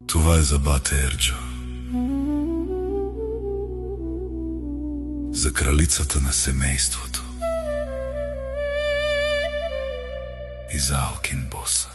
Това е за бате Ерджо, за кралицата на семейството и за Алкин боса.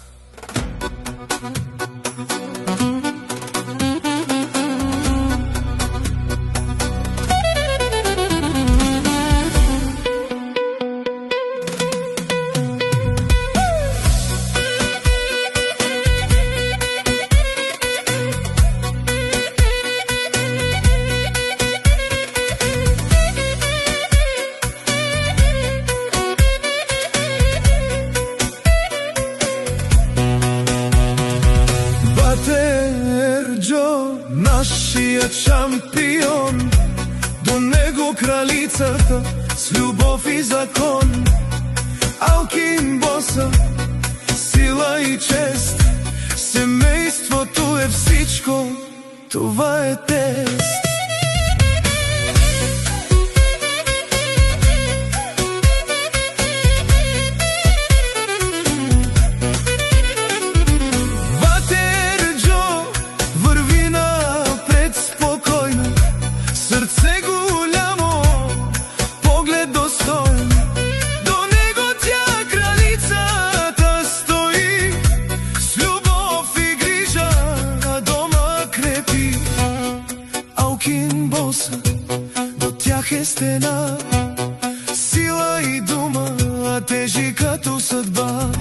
Нашият шампион, до него кралицата с любов и закон. Алкин боса, сила и чест, семейството е всичко, това е тест. Сърце голямо, поглед достоен, до него тя кралицата стои, с любов и грижа дома крепи. Алкин боса, до тях е стена, сила и дума, тежи като съдба.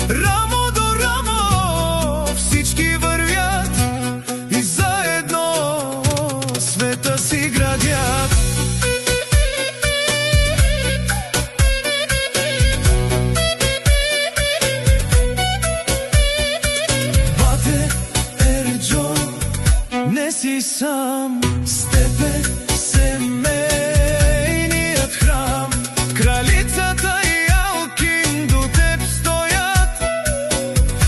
Рамо до рамо всички вървят и заедно света си градят. Бате Ерджо, не си сам, с тебе семейният храм. Кралицата и Алкин до теб стоят,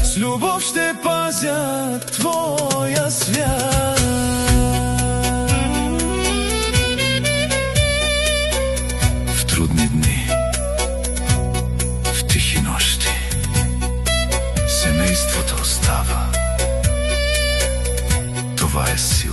с любов ще пазят твоя свят. Трудни дни, в тихи нощи, семейството остава. Това е сила.